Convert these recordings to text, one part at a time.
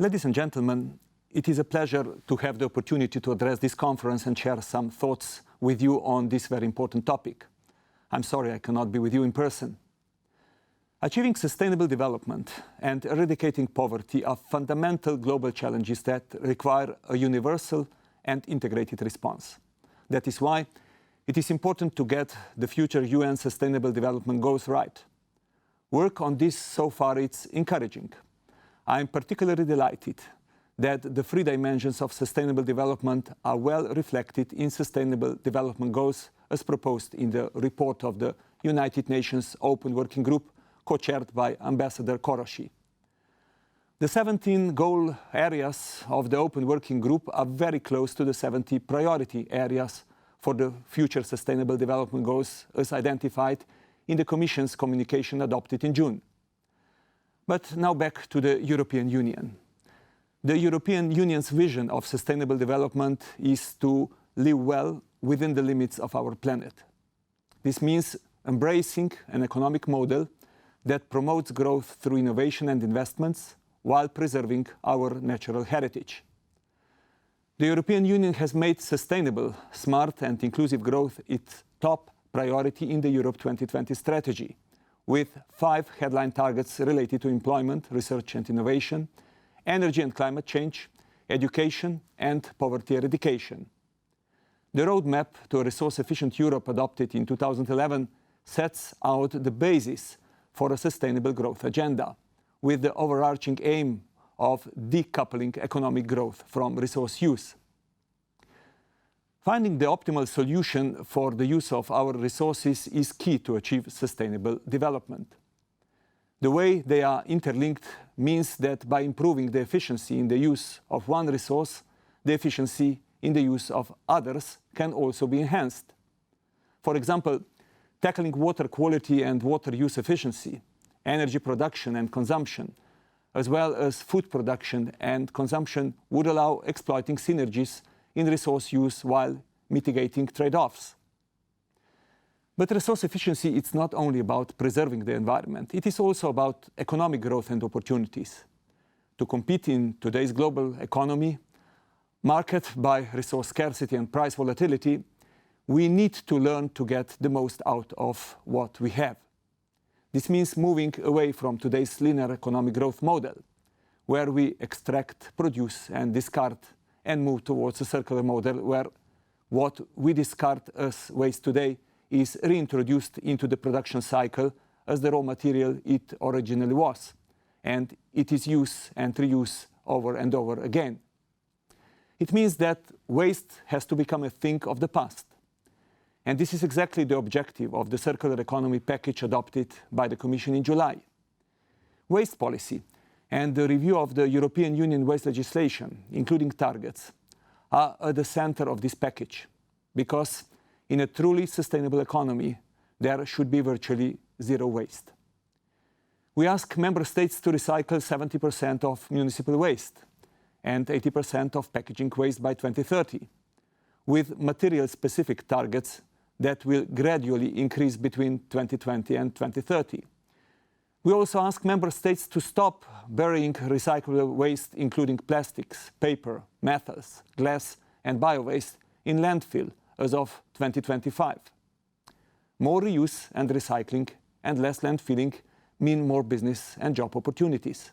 Ladies and gentlemen, it is a pleasure to have the opportunity to address this conference and share some thoughts with you on this very important topic. I'm sorry I cannot be with you in person. Achieving sustainable development and eradicating poverty are fundamental global challenges that require a universal and integrated response. That is why it is important to get the future UN Sustainable Development Goals right. Work on this so far is encouraging. I am particularly delighted that the three dimensions of sustainable development are well reflected in Sustainable Development Goals as proposed in the report of the United Nations Open Working Group, co-chaired by Ambassador Koroshi. The 17 goal areas of the Open Working Group are very close to the 70 priority areas for the future Sustainable Development Goals as identified in the Commission's communication adopted in June. But now back to the European Union. The European Union's vision of sustainable development is to live well within the limits of our planet. This means embracing an economic model that promotes growth through innovation and investments while preserving our natural heritage. The European Union has made sustainable, smart and inclusive growth its top priority in the Europe 2020 strategy, with 5 headline targets related to employment, research and innovation, energy and climate change, education and poverty eradication. The roadmap to a resource-efficient Europe adopted in 2011 sets out the basis for a sustainable growth agenda, with the overarching aim of decoupling economic growth from resource use. Finding the optimal solution for the use of our resources is key to achieve sustainable development. The way they are interlinked means that by improving the efficiency in the use of one resource, the efficiency in the use of others can also be enhanced. For example, tackling water quality and water use efficiency, energy production and consumption, as well as food production and consumption would allow exploiting synergies in resource use while mitigating trade-offs. But resource efficiency is not only about preserving the environment, it is also about economic growth and opportunities. To compete in today's global economy, marked by resource scarcity and price volatility, we need to learn to get the most out of what we have. This means moving away from today's linear economic growth model, where we extract, produce and discard, and move towards a circular model where what we discard as waste today is reintroduced into the production cycle as the raw material it originally was, and it is used and reused over and over again. It means that waste has to become a thing of the past. And this is exactly the objective of the circular economy package adopted by the Commission in July. Waste policy and the review of the European Union waste legislation, including targets, are at the center of this package, because in a truly sustainable economy, there should be virtually zero waste. We ask member states to recycle 70% of municipal waste and 80% of packaging waste by 2030, with material-specific targets that will gradually increase between 2020 and 2030. We also ask member states to stop burying recyclable waste, including plastics, paper, metals, glass and bio-waste, in landfill as of 2025. More reuse and recycling and less landfilling mean more business and job opportunities.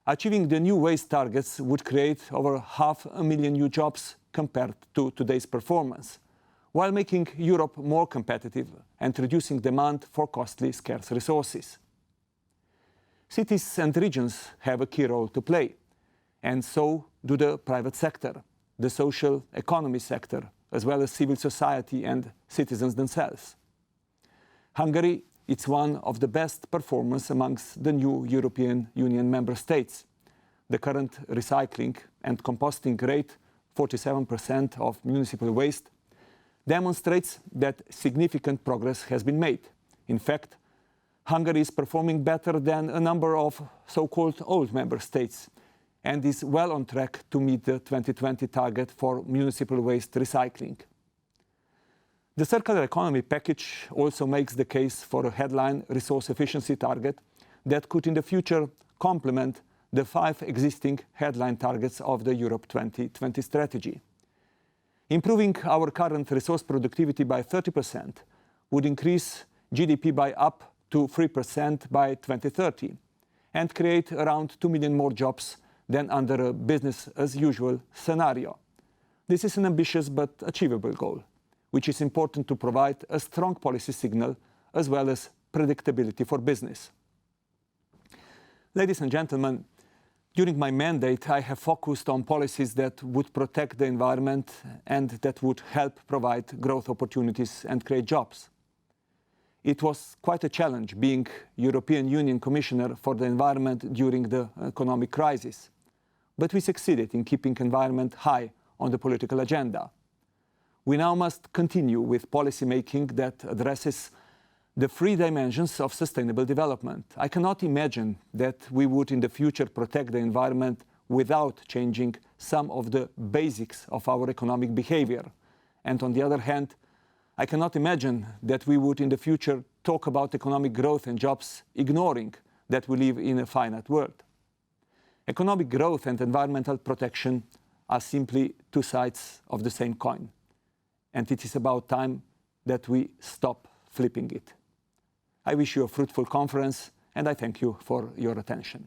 Achieving the new waste targets would create over 500,000 new jobs compared to today's performance, while making Europe more competitive and reducing demand for costly, scarce resources. Cities and regions have a key role to play, and so do the private sector, the social economy sector, as well as civil society and citizens themselves. Hungary is one of the best performers amongst the new European Union member states. The current recycling and composting rate, 47% of municipal waste, demonstrates that significant progress has been made. In fact, Hungary is performing better than a number of so-called old member states and is well on track to meet the 2020 target for municipal waste recycling. The circular economy package also makes the case for a headline resource efficiency target that could in the future complement the 5 existing headline targets of the Europe 2020 strategy. Improving our current resource productivity by 30% would increase GDP by up to 3% by 2030 and create around 2 million more jobs than under a business-as-usual scenario. This is an ambitious but achievable goal, which is important to provide a strong policy signal as well as predictability for business. Ladies and gentlemen, during my mandate, I have focused on policies that would protect the environment and that would help provide growth opportunities and create jobs. It was quite a challenge being European Union Commissioner for the Environment during the economic crisis, but we succeeded in keeping environment high on the political agenda. We now must continue with policy making that addresses the 3 dimensions of sustainable development. I cannot imagine that we would in the future protect the environment without changing some of the basics of our economic behavior. And on the other hand, I cannot imagine that we would in the future talk about economic growth and jobs, ignoring that we live in a finite world. Economic growth and environmental protection are simply 2 sides of the same coin. And it is about time that we stop flipping it. I wish you a fruitful conference, and I thank you for your attention.